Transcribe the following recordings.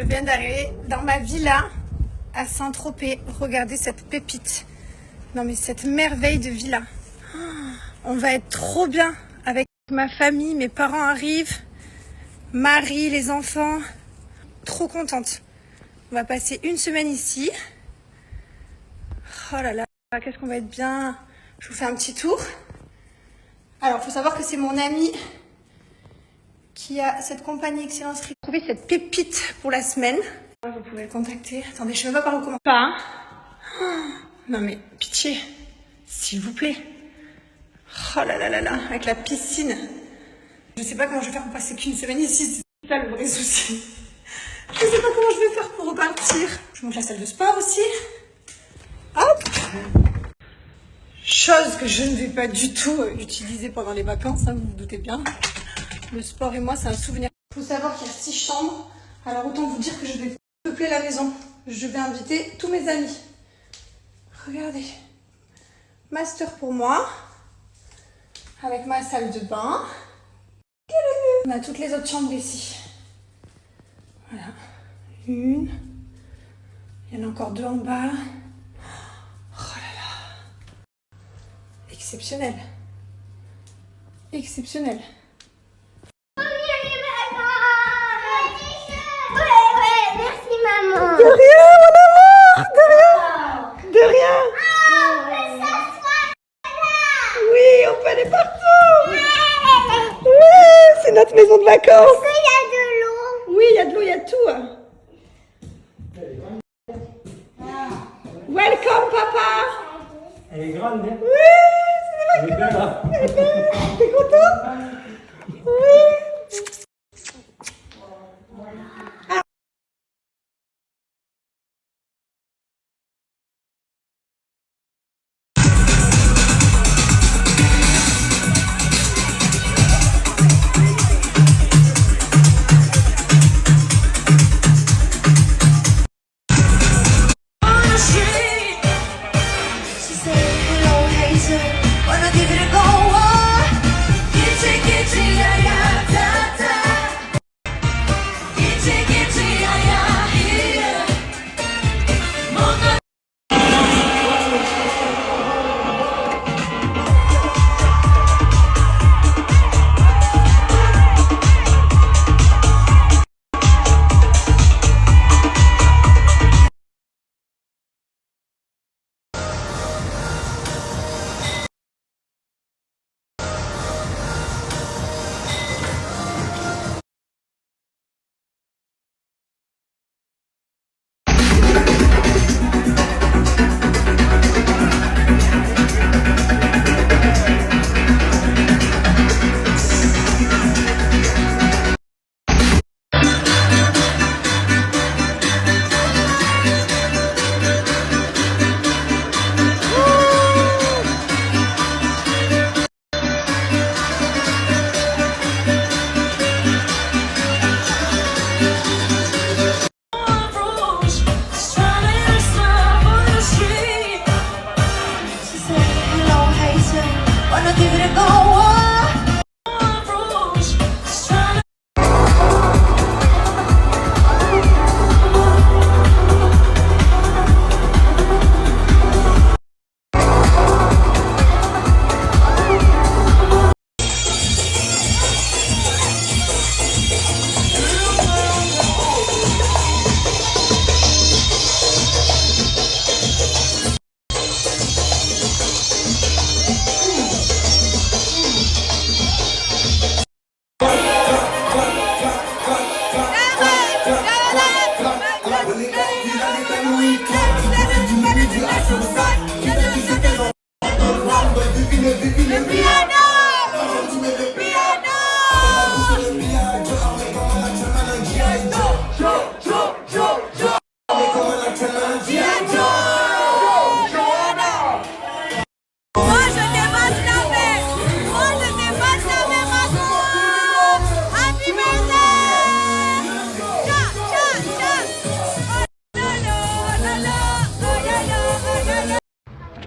Je viens d'arriver dans ma villa à Saint-Tropez. Regardez cette pépite. Non mais cette merveille de villa. On va être trop bien avec ma famille. Mes parents arrivent. Marie, les enfants. Trop contente. On va passer une semaine ici. Oh là là, qu'est-ce qu'on va être bien. Je vous fais un petit tour. Alors, il faut savoir que c'est mon ami qui a cette compagnie Excellence Retreat. Trouvé cette pépite pour la semaine. Vous pouvez le contacter. Attendez, je ne sais même pas par où commencer. Pas, hein. Non mais, pitié. S'il vous plaît. Oh là là là là, avec la piscine. Je sais pas comment je vais faire pour passer qu'une semaine ici. C'est ça le vrai souci. Je sais pas comment je vais faire pour repartir. Je monte la salle de sport aussi. Hop. Chose que je ne vais pas du tout utiliser pendant les vacances, hein, vous vous doutez bien. Le sport et moi, c'est un souvenir. Il faut savoir qu'il y a 6 chambres. Alors autant vous dire que je vais peupler la maison. Je vais inviter tous mes amis. Regardez. Master pour moi. Avec ma salle de bain. On a toutes les autres chambres ici. Voilà. Une. Il y en a encore 2 en bas. Oh là là. Exceptionnel. Exceptionnel. De rien, mon amour. De rien. De rien. Oui, on peut aller partout. Oui, c'est notre maison de vacances. Est-ce qu'il y a de l'eau? Oui, il y a de l'eau, il y a tout. Welcome, papa. Elle est grande, hein? Oui, c'est Elle est belle, hein? T'es content? Oui.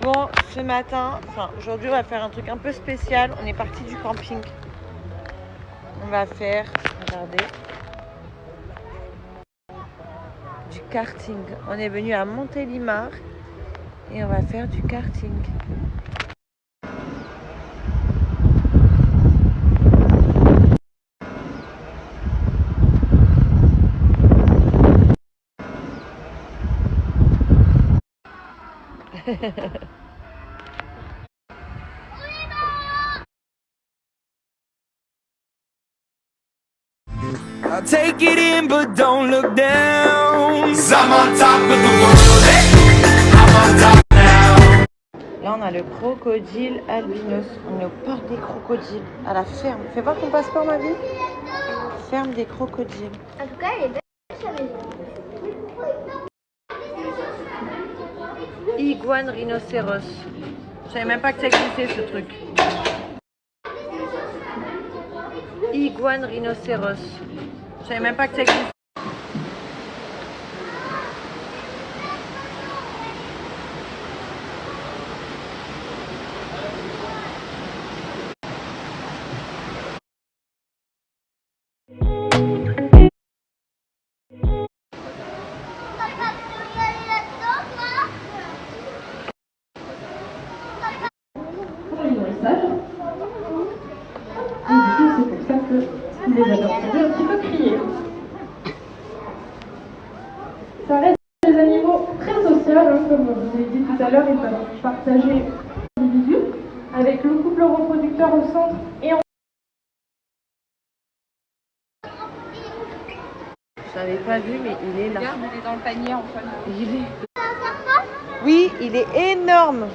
Bon, ce matin, aujourd'hui on va faire un truc un peu spécial. On est parti du camping. On va faire, regardez, du karting. On est venu à Montélimar et on va faire du karting. I'll take it in, but don't look down. 'Cause I'm on top of the world. Hey, I'm on top now. Là, on a le crocodile albinos. On est au parc des crocodiles, à la ferme. Fais voir ton passeport, ma vie. Ferme des crocodiles. En tout cas, elle est belle sa maison. Iguane rhinocéros. Je savais même pas que ça existait, ce truc. Iguane rhinocéros. Je savais même pas que ça existait. Pour les nourrissages. Et du coup, c'est pour ça que les adoptants un petit peu crier. Ça reste des animaux très sociaux, hein, comme je vous l'ai dit tout à l'heure, ils peuvent partager l'individu avec le couple reproducteur au centre et en... Je l'avais pas vu, mais il est là. Regarde, il est dans le panier en fait. Il est... Oui, il est énorme.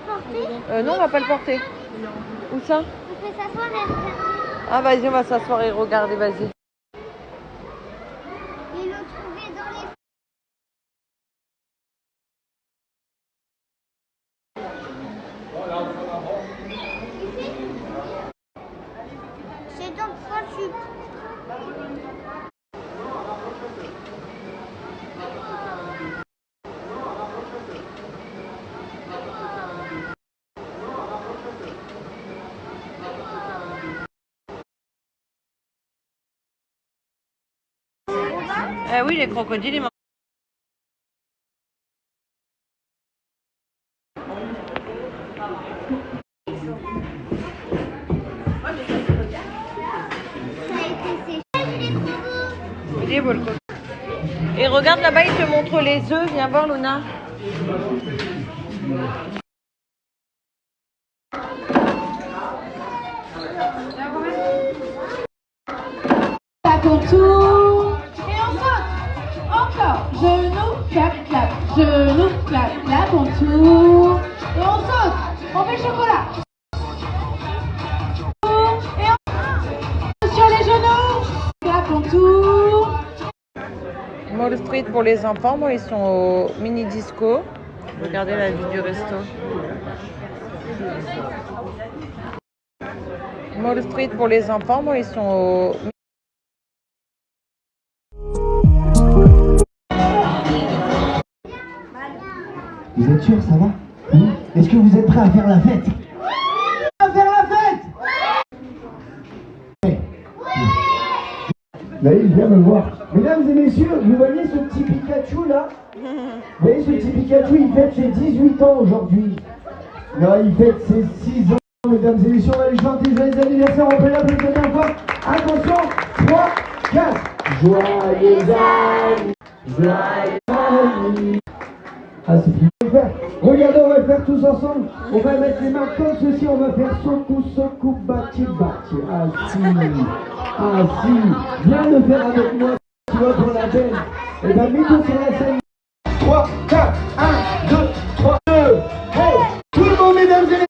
Porter, Non, on va pas le porter. Où ça? on peut s'asseoir et regarder. Ah, vas-y, on va s'asseoir et regarder, vas-y. Et le trouver dans les... C'est donc pointu. Oui, les crocodiles, ils mangent. Ça a été séché. Il est trop beau. Il est beau, le coco. Et regarde là-bas, il te montre les œufs. Viens voir, Luna. À ton tour. Et on saute. Encore. Genou, clap, clap. Genou, clap, clap. On tourne. Et on saute. On fait le chocolat. Et on... Sur les genoux. Clap, on tourne. Mall Street pour les enfants. Moi, ils sont au mini disco. Regardez la vue du resto. Mall Street pour les enfants. Moi, ils sont au... Vous êtes sûr, ça va? Oui. Est-ce que vous êtes prêts à faire la fête? À faire la fête? Oui. Naïl, viens me voir. Mesdames et messieurs, vous voyez ce petit Pikachu là? Vous voyez ce petit Pikachu, il fête ses 18 ans aujourd'hui. Non, il fête ses 6 ans, mesdames et messieurs. On va lui chanter joyeux anniversaire. On peut l'applaudir bien fort. Attention, 3, 4. Joyeux anniversaire. Joyeux anniversaire. Ah, c'est fini. Regardez, on va le faire tous ensemble. On va mettre les mains comme ceci. On va faire soku, soku, bati, bati. Ah si. Ah si. Viens le faire avec moi. Tu vois, pour la peine. Et bien, mets-toi sur la scène. 3, 4, 1, 2, 3, 2. Hey, tout le monde, mesdames et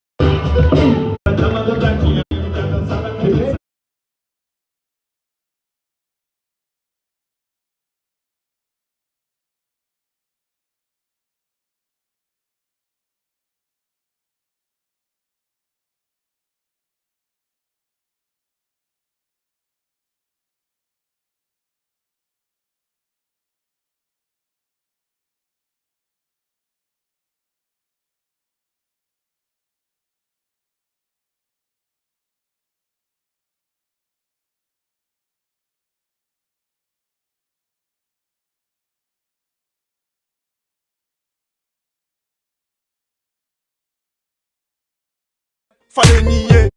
fallait nier.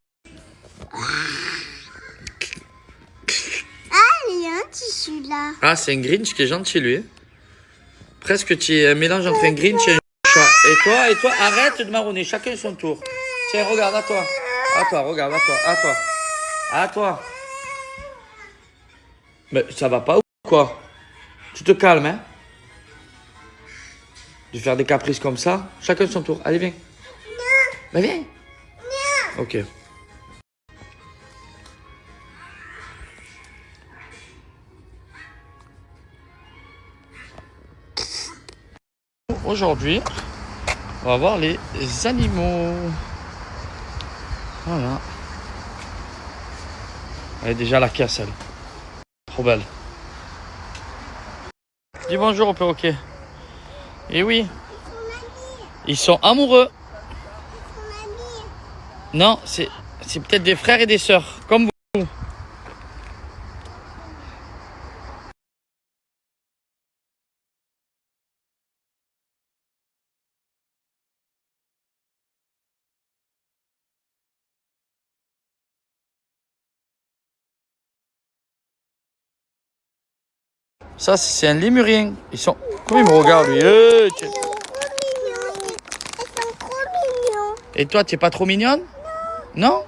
Ah, il y a un tissu là. Ah, c'est un Grinch qui est gentil, lui. Presque, tu es un mélange entre un Grinch et un chat. Et toi, arrête de marronner, chacun son tour. Tiens, regarde, à toi. À toi, regarde, à toi, à toi. À toi. Mais ça va pas ou quoi? Tu te calmes, hein? De faire des caprices comme ça, chacun son tour. Allez, viens. Ben, viens. Ok. Aujourd'hui, on va voir les animaux. Voilà. Elle est déjà la caisse, elle. Trop belle. Dis bonjour au perroquet. Eh oui. Ils sont amoureux. Non, c'est peut-être des frères et des sœurs, comme vous. Ça, c'est un lémurien. Ils sont... Comment il me regarde, lui? Ils sont trop mignons. Et toi, t'es pas trop mignonne? Non.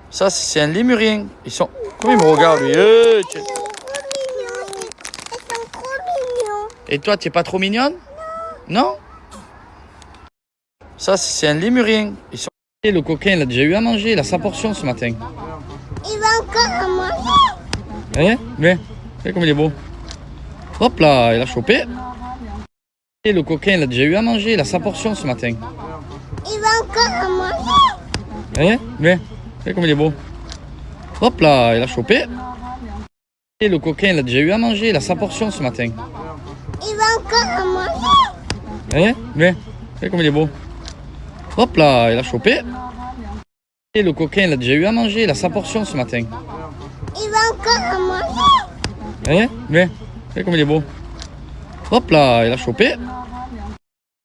Ça, c'est un lémurien. Ils sont... Comment il me regarde, lui? Ils sont trop mignons. Et toi, t'es pas trop mignonne? Non. Ça, c'est un lémurien. Ils sont... Le coquin, il a déjà eu à manger. Il a sa portion ce matin. Il va encore à manger. Viens. Viens comme il est beau. Hop là, il a chopé. Le coquin, il a déjà eu à manger. Il a sa portion ce matin. Il va encore à manger. Viens. Viens comme il est beau. Hop là, il a chopé. Le coquin, il a déjà eu à manger. Il a sa portion ce matin. Il va encore à manger. Viens. Viens comme il est beau. Hop là, il a chopé. Le coquin, il a déjà eu à manger. Il a sa portion ce matin. Il va encore à manger. Viens. Viens comme il est beau. Hop là, il a chopé.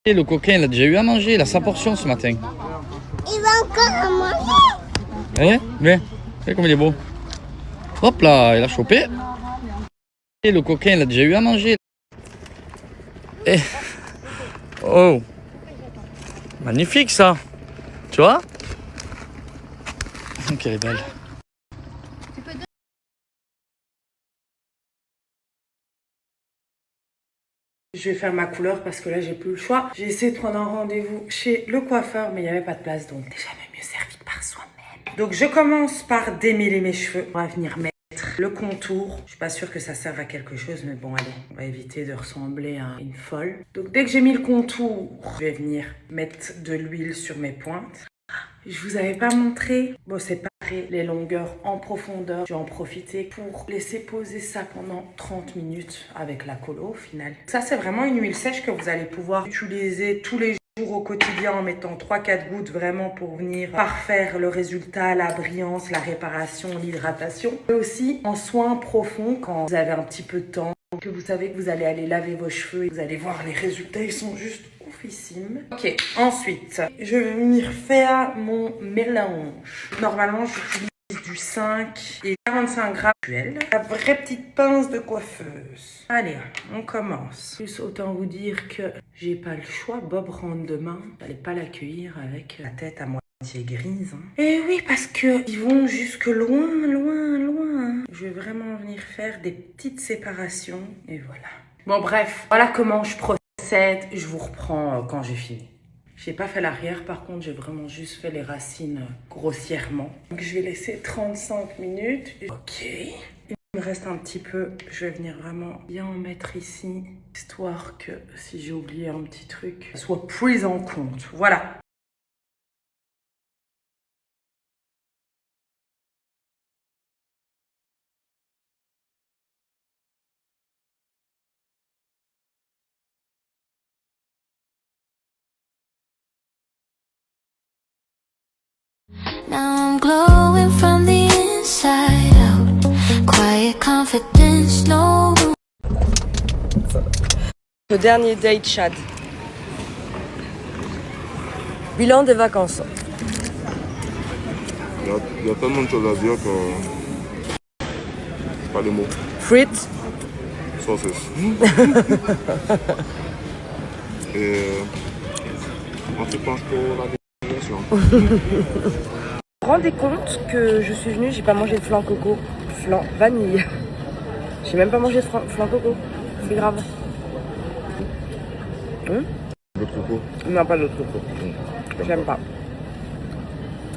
Le coquin, il a déjà eu à manger. Il a sa portion ce matin. Il va encore à manger. Viens. Viens comme il est beau. Hop là, il a chopé. Le coquin, il a déjà eu à manger. Oh. Magnifique ça. Tu vois? Ok, elle est belle. Je vais faire ma couleur parce que là j'ai plus le choix. J'ai essayé de prendre un rendez-vous chez le coiffeur mais il n'y avait pas de place, donc t'es jamais mieux servi que par soi-même. Donc je commence par démêler mes cheveux. On va venir mettre le contour. Je suis pas sûre que ça serve à quelque chose, mais bon allez, on va éviter de ressembler à une folle. Donc dès que j'ai mis le contour, je vais venir mettre de l'huile sur mes pointes. Je vous avais pas montré, bon c'est pareil, les longueurs en profondeur. Je vais en profiter pour laisser poser ça pendant 30 minutes avec la colo au final. Ça c'est vraiment une huile sèche que vous allez pouvoir utiliser tous les jours au quotidien en mettant 3-4 gouttes vraiment pour venir parfaire le résultat, la brillance, la réparation, l'hydratation. Et aussi en soins profonds quand vous avez un petit peu de temps, que vous savez que vous allez aller laver vos cheveux et vous allez voir les résultats, ils sont juste oufissime. Ok, ensuite, je vais venir faire mon mélange. Normalement, j'utilise du 5 et 45 grammes d'huile. La vraie petite pince de coiffeuse. Allez, on commence. Plus autant vous dire que j'ai pas le choix. Bob rentre demain. J'allais pas l'accueillir avec la tête à moitié grise. Hein. Et oui, parce que ils vont jusque loin. Je vais vraiment venir faire des petites séparations. Et voilà. Bon, bref, voilà comment je procède. Je vous reprends quand j'ai fini. J'ai pas fait l'arrière, par contre, j'ai vraiment juste fait les racines grossièrement. Donc, je vais laisser 35 minutes. Ok. Il me reste un petit peu. Je vais venir vraiment bien en mettre ici, histoire que si j'ai oublié un petit truc, ça soit pris en compte. Voilà. Now I'm glowing from the inside out. Quiet confidence, no room. Le dernier date Chad. Bilan des vacances. Il y a tellement de choses à dire que... Pas les mots. Frites. Sauces. Et... On se penche pour la destination. Vous vous rendez compte que je suis venue, j'ai pas mangé de flan coco, flan vanille. J'ai même pas mangé de flan coco, c'est grave. Le coco. Non, pas d'autre coco. J'aime pas.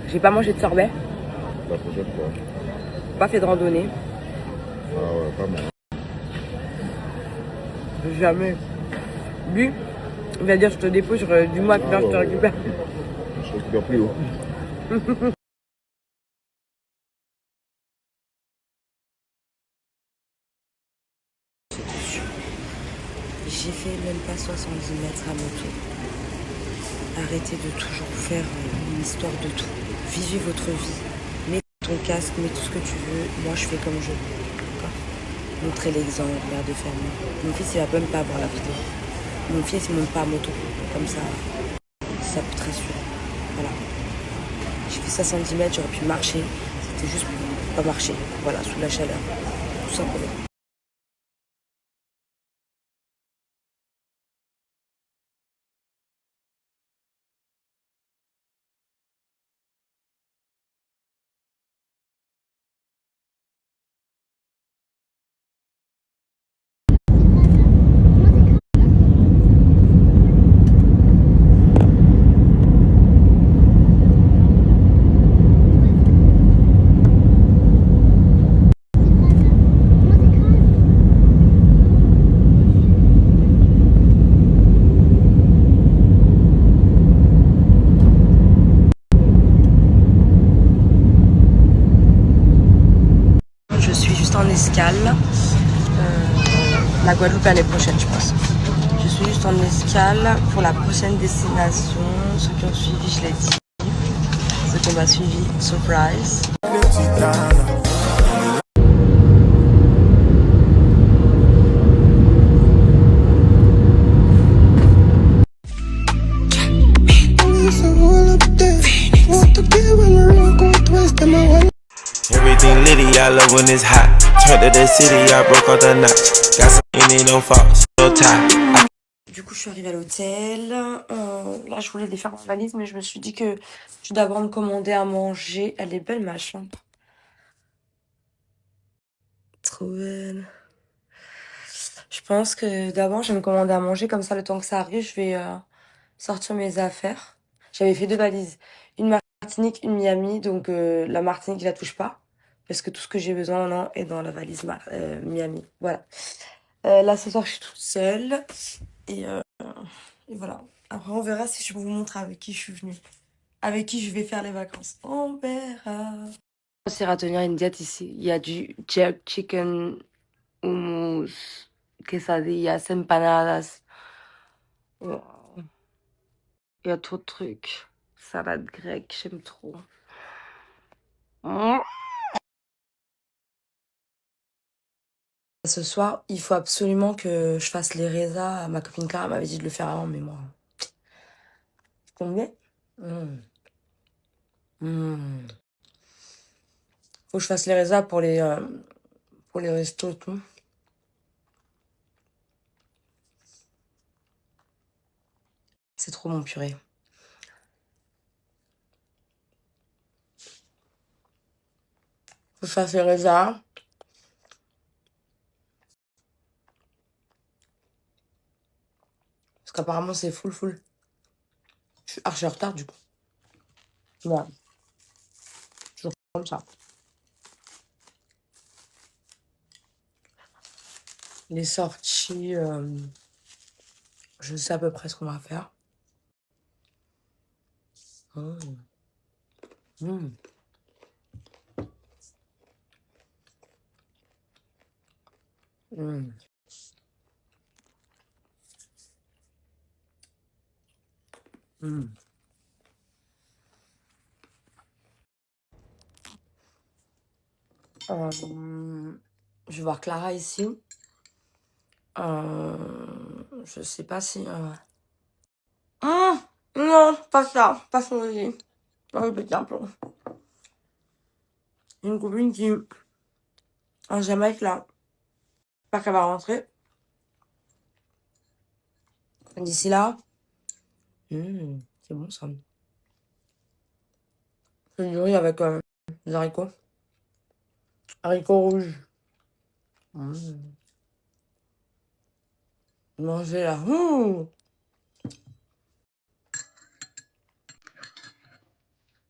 J'ai pas mangé de sorbet, La prochaine fois. pas fait de randonnée, Ah ouais, pas mal. jamais bu. Il va dire je te dépose, du mois que je te récupère. Je récupère plus haut. J'ai fait même pas 70 mètres à moto. Arrêtez de toujours faire une histoire de tout. Vivez votre vie. Mets ton casque, mets tout ce que tu veux. Moi, je fais comme je veux. D'accord ? Montrez l'exemple, l'air de famille. Mon fils, il va même pas voir la vidéo. Mon fils, il monte pas à moto. Comme ça, ça peut très sûr. Voilà. J'ai fait 70 mètres, j'aurais pu marcher. C'était juste pour pas marcher. Voilà, sous la chaleur. Tout simplement. Je suis juste en escale. La Guadeloupe l'année prochaine, je pense. Je suis juste en escale pour la prochaine destination. Ceux qui ont suivi, je l'ai dit. Ceux qui n'ont pas suivi, surprise. Everything litty, I love when it's hot. Turned to the city, I broke all the notch. Got some in it, no faults, no tie. Du coup, je suis arrivée à l'hôtel. Là, je voulais défaire ma valise, mais je me suis dit que je dois d'abord me commander à manger. Elle est belle, ma chambre. Trop belle. Je pense que d'abord, je vais me commander à manger. Comme ça, le temps que ça arrive, je vais sortir mes affaires. J'avais fait 2 valises. Une Martinique, une Miami. Donc, la Martinique, je la touche pas. Parce que tout ce que j'ai besoin non, est dans la valise Miami. Voilà. Là, ce soir, je suis toute seule. Et voilà. Après, on verra si je vous montre avec qui je suis venue. Avec qui je vais faire les vacances. On verra. On sait à tenir une diète ici. Il y a du jerk chicken, hummus, quesadillas, empanadas. Wow. Il y a trop de trucs. Salade grecque, j'aime trop. Ce soir, il faut absolument que je fasse les résas. Ma copine Cara m'avait dit de le faire avant, mais moi... Combien? Faut que je fasse les résas pour les restos et tout. C'est trop mon purée. Faut que je fasse les résas. Parce qu'apparemment, c'est full. Je suis archi en retard, du coup. Voilà. Toujours comme ça. Les sorties, je sais à peu près ce qu'on va faire. Je vais voir Clara ici. Je sais pas si... non, pas ça. Pas son lit. Pas le petit plomb. une copine qui en Jamaïque là. J'espère qu'elle va rentrer. D'ici là, c'est bon ça. C'est du riz avec des haricots. Haricots rouges. Manger là.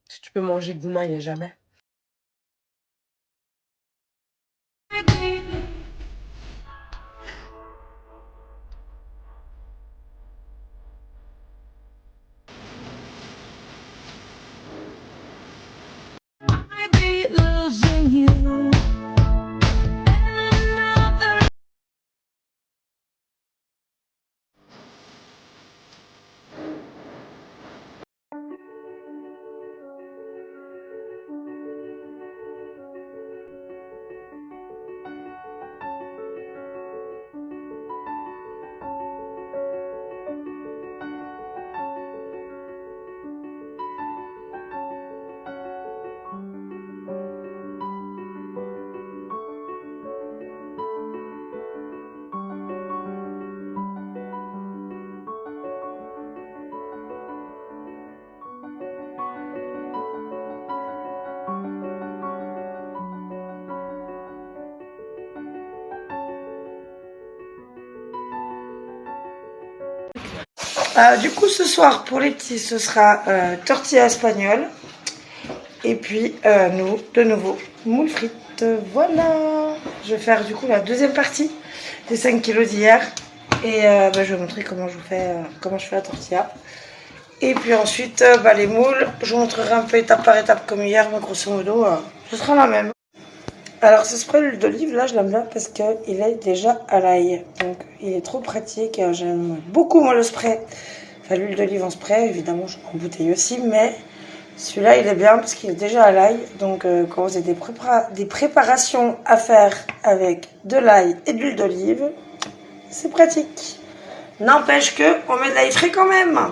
Si tu peux manger Gouma, il n'y a jamais. Du coup, ce soir, pour les petits, ce sera tortilla espagnole. Et puis, nous, de nouveau, moules frites. Voilà. Je vais faire, du coup, la deuxième partie des 5 kilos d'hier. Et je vais vous montrer comment je fais la tortilla. Et puis ensuite, les moules, je vous montrerai un peu étape par étape comme hier. Mais grosso modo, ce sera la même. Alors, ce spray d'huile d'olive, là, je l'aime bien parce qu'il est déjà à l'ail. Donc, il est trop pratique. J'aime beaucoup, moi, le spray. Enfin, l'huile d'olive en spray, évidemment, en bouteille aussi. Mais celui-là, il est bien parce qu'il est déjà à l'ail. Donc, quand vous avez des préparations à faire avec de l'ail et de l'huile d'olive, c'est pratique. N'empêche qu'on met de l'ail frais quand même.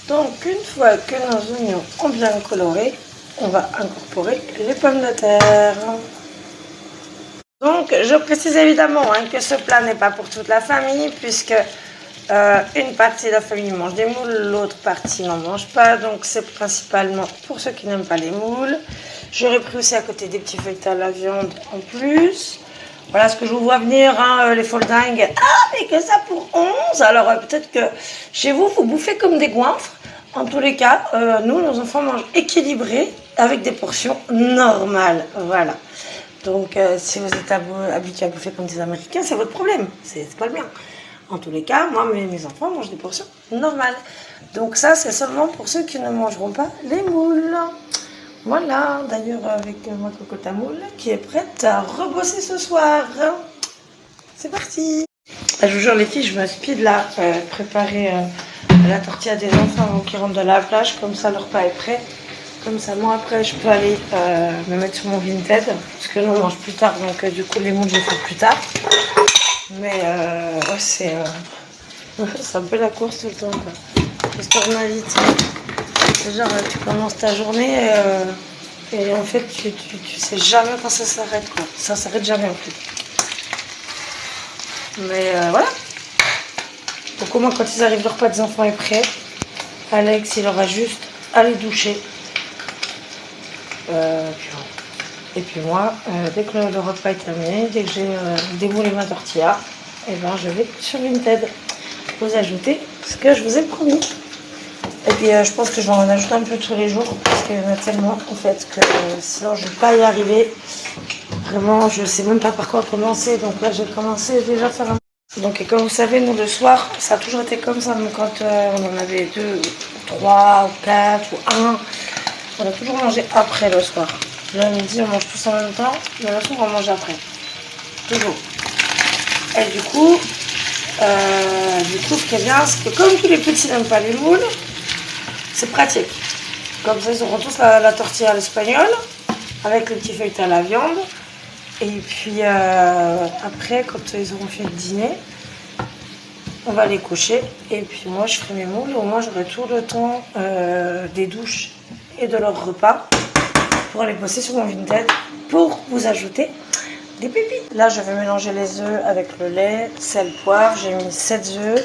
Donc une fois que nos oignons ont bien coloré, on va incorporer les pommes de terre. Donc je précise évidemment que ce plat n'est pas pour toute la famille puisque une partie de la famille mange des moules, l'autre partie n'en mange pas. Donc c'est principalement pour ceux qui n'aiment pas les moules. J'aurais pris aussi à côté des petits feuilletés à la viande en plus. Voilà ce que je vous vois venir, les foldingues. Ah, mais que ça pour 11. Alors peut-être que chez vous, vous bouffez comme des goinfres. En tous les cas, nous, nos enfants mangent équilibré avec des portions normales. Voilà. Donc, si vous êtes habitués à bouffer comme des Américains, c'est votre problème. C'est pas le mien. En tous les cas, moi, mes enfants mangent des portions normales. Donc ça, c'est seulement pour ceux qui ne mangeront pas les moules. Voilà, d'ailleurs avec ma cocotte à moule qui est prête à rebosser ce soir. C'est parti. Je vous jure les filles, je me speed là, préparer la tortilla des enfants avant qu'ils rentrent de la plage. Comme ça, le repas est prêt. Comme ça, moi après, je peux aller me mettre sur mon Vinted. Parce que nous, on mange plus tard, donc du coup, les moules, je les fais plus tard. Mais ouais, c'est un peu la course tout le temps, quoi. Parce qu'on a vite. C'est genre, tu commences ta journée et en fait, tu sais jamais quand ça s'arrête, quoi. Ça s'arrête jamais, en fait. Mais voilà. Donc au moins, quand ils arrivent, le repas des enfants est prêt. Alex, il aura juste à les doucher. Puis voilà. Et puis moi, dès que le repas est terminé, dès que j'ai démoulé ma tortilla, et ben je vais sur Vinted vous ajouter ce que je vous ai promis. Et puis je pense que je vais en ajouter un peu tous les jours parce qu'il y en a tellement en fait que sinon je ne vais pas y arriver. Vraiment, je ne sais même pas par quoi commencer. Donc là, j'ai commencé déjà à faire un... Donc et comme vous savez, nous le soir, ça a toujours été comme ça. Même quand on en avait 2, 3, 4 ou 1, on a toujours mangé après le soir. Le midi, on mange tous en même temps, mais le soir, on mange après. Toujours. Et du coup, ce qui est bien, c'est que comme tous les petits n'aiment pas les moules, c'est pratique. Comme ça, ils auront tous la tortilla à l'espagnol, avec le petit feuilleté à la viande. Et puis, après, quand ils auront fait le dîner, on va les coucher. Et puis, moi, je ferai mes moules. Au moins, j'aurai tout le temps des douches et de leur repas pour les poster sur mon Vinted pour vous ajouter des pépites. Là, je vais mélanger les œufs avec le lait, sel, poivre. J'ai mis 7 œufs.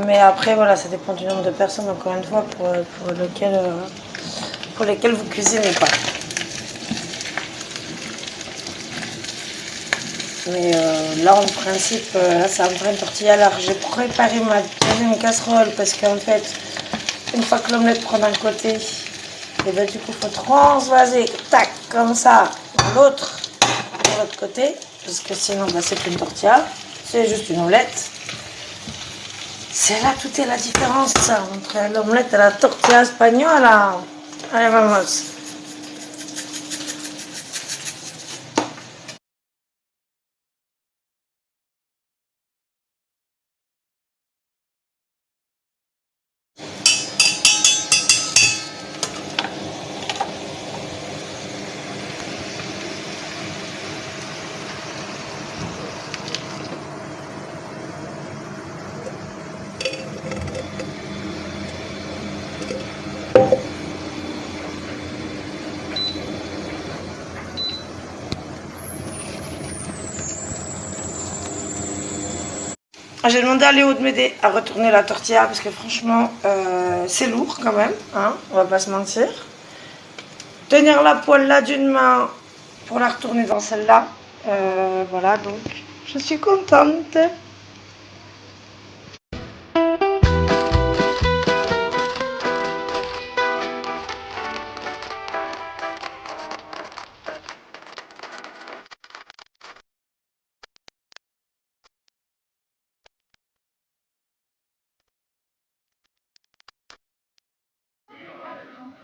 Mais après, voilà, ça dépend du nombre de personnes, encore une fois, pour lesquelles vous cuisinez pas. Mais là, en principe, là, ça me prend une tortilla. Alors, j'ai préparé ma deuxième casserole parce qu'en fait, une fois que l'omelette prend d'un côté, et ben, du coup, il faut transvaser, tac, comme ça, de l'autre côté, parce que sinon, bah, c'est plus une tortilla, c'est juste une omelette. C'est là toute est la différence, ça, entre l'omelette et la tortilla espagnole. Allez, vamos. J'ai demandé à Léo de m'aider à retourner la tortilla parce que franchement, c'est lourd quand même, hein, on va pas se mentir. Tenir la poêle là d'une main pour la retourner dans celle-là, voilà, donc je suis contente.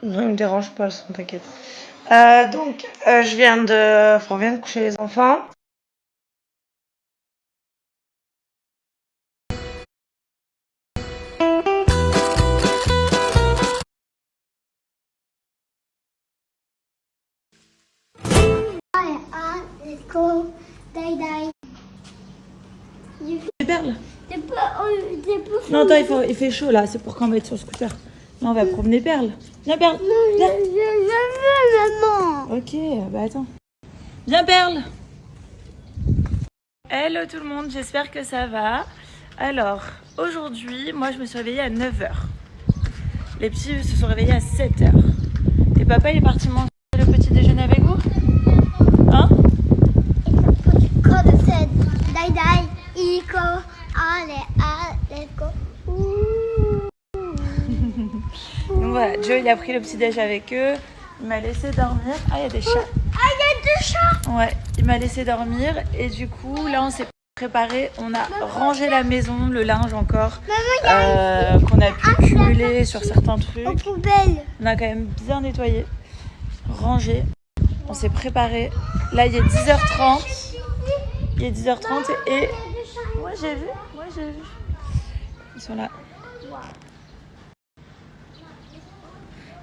Non, il me dérange pas le son, t'inquiète. Donc, on vient de coucher les enfants. Let's go. Die, die. Les perles. C'est pas... Non, attends, il fait chaud là, c'est pour qu'on va être sur le scooter. Là, on va promener Perle. Viens, Perle. Viens. Je veux, maman. Ok, bah attends. Viens, Perle. Hello tout le monde, j'espère que ça va. Alors, aujourd'hui, moi je me suis réveillée à 9h. Les petits se sont réveillés à 7h. Et papa, il est parti manger le petit déjeuner avec vous? Hein? Die, die. Ico. Allez, let's go. Donc voilà, Joe il a pris le petit déj avec eux. Il m'a laissé dormir. Ah, il y a des chats. Ah, il y a 2 chats. Ouais, il m'a laissé dormir. Et du coup, là, on s'est préparé. On a rangé la maison, le linge encore. Qu'on a pu cumuler sur certains trucs. Aux poubelles. On a quand même bien nettoyé. Rangé. On s'est préparé. Là, il est 10h30. Il est 10h30 et... Moi, j'ai vu. Ils sont là.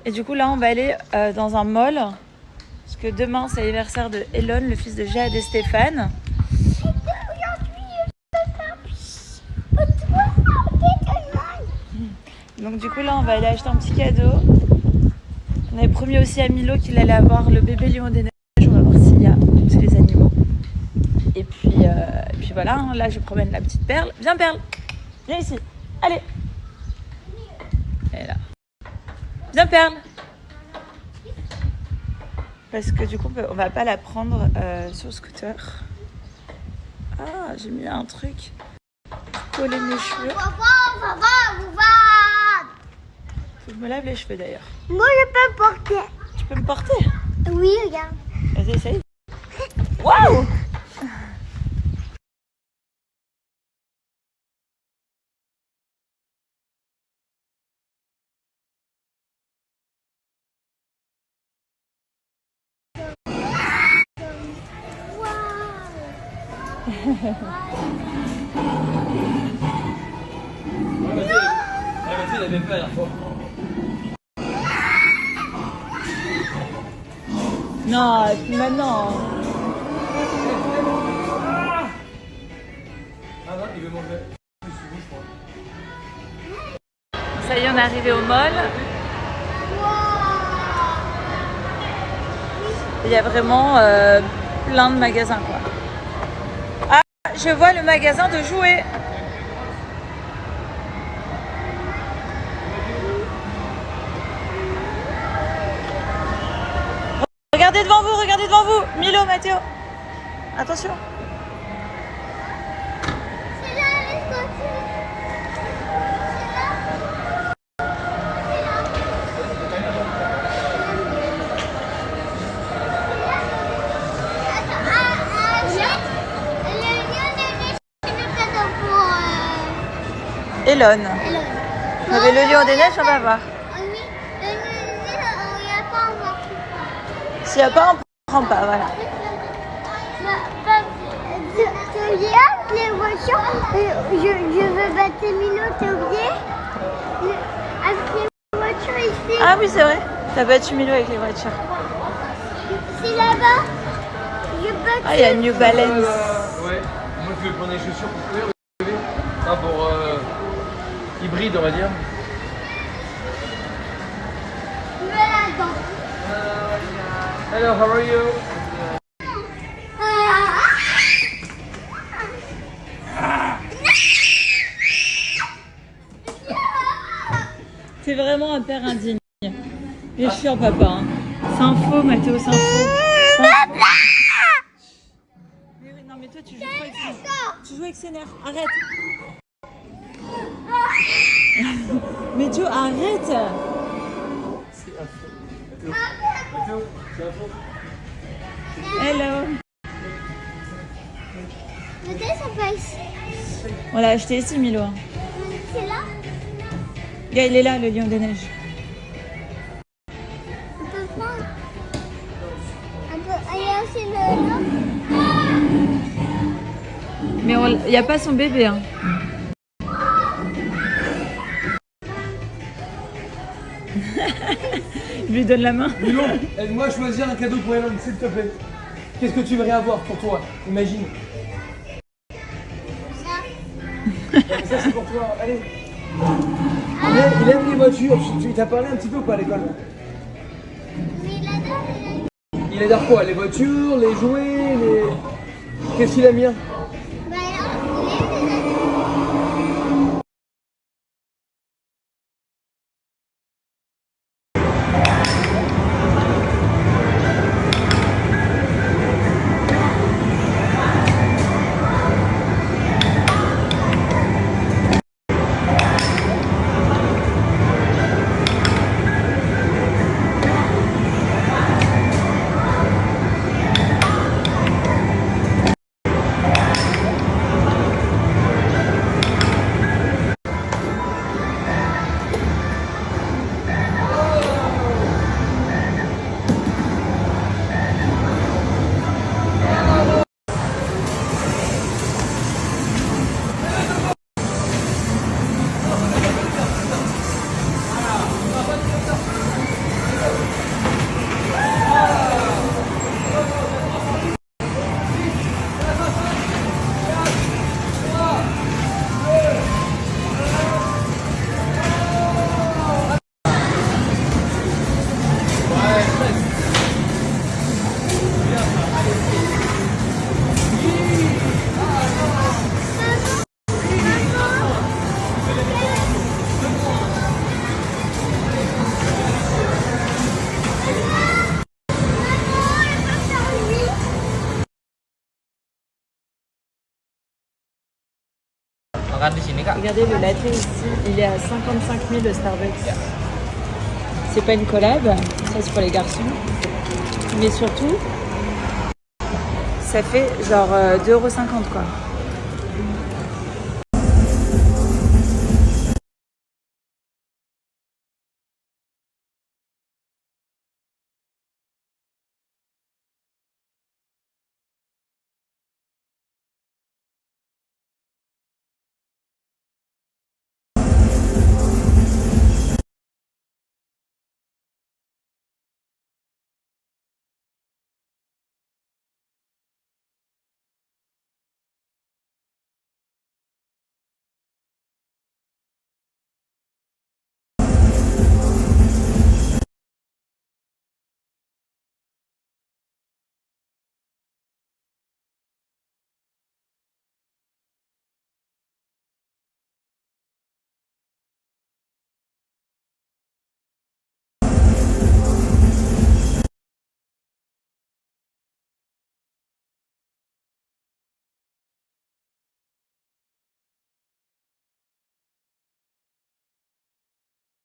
Et du coup, là, on va aller dans un mall. Parce que demain, c'est l'anniversaire de Elon, le fils de Jade et Stéphane. Donc du coup, là, on va aller acheter un petit cadeau. On avait promis aussi à Milo qu'il allait avoir le bébé lion des neiges. On va voir s'il y a tous les animaux. Et puis voilà, hein, là, je promène la petite Perle. Viens, Perle. Viens ici. Allez. Elle est là. Viens, Perle. parce que du coup on va pas la prendre sur le scooter. Ah, j'ai mis un truc pour coller mes cheveux. Faut que je me lave les cheveux d'ailleurs. Moi, je peux me porter. Tu peux me porter? Oui, regarde. Vas-y, essaye. Waouh! Non, maintenant. Ça y est, on est arrivé au mall. Il y a vraiment plein de magasins, quoi. Ah, je vois le magasin de jouets. Regardez devant vous. Milo, Mathéo. Attention. C'est là, les voitures. Elon. Mais le lion des neiges, on va voir. Oui, il n'y a pas encore. S'il n'y a pas, on prend pas, voilà. Regarde les voitures. Je veux battre Milo, t'as oublié? Avec les voitures ici. Ah oui, c'est vrai. T'as battu Milo avec les voitures. C'est là-bas. Je peux. Ah, il y a New Balance. Ouais, moi je vais prendre les chaussures pour courir. Ah, pour hybride, on va dire. Hello, how are you? T'es vraiment un père indigne. Il est chiant, papa. Hein. C'est un faux, Mathéo, c'est un faux. Mais oui, non, mais toi, tu joues pas avec ses nerfs. Tu joues avec ses nerfs. Arrête. Mais Joe, arrête. C'est un faux. Mathéo, c'est un faux. Hello. Peut-être ça peut ici. On l'a acheté ici, Milo. C'est là. Regarde, il est là, le lion des neiges. On peut prendre. Il y a aussi le là. Mais il n'y a pas son bébé. Hein. Je lui donne la main. Milo, aide-moi à choisir un cadeau pour Elon, s'il te plaît. Qu'est-ce que tu aimerais avoir pour toi? Imagine. Ça. Ça, c'est pour toi. Allez. Il aime les voitures. Tu t'as parlé un petit peu ou pas à l'école? Mais il adore. Il adore quoi? Les voitures, les jouets, les... Qu'est-ce qu'il aime bien? Bah, il aime les voitures. Makan di sini kak. Regardez le latte ici, il est à 55 000 le Starbucks. C'est pas une collab, ça c'est pour les garçons. Mais surtout, ça fait genre 2,50 € quoi.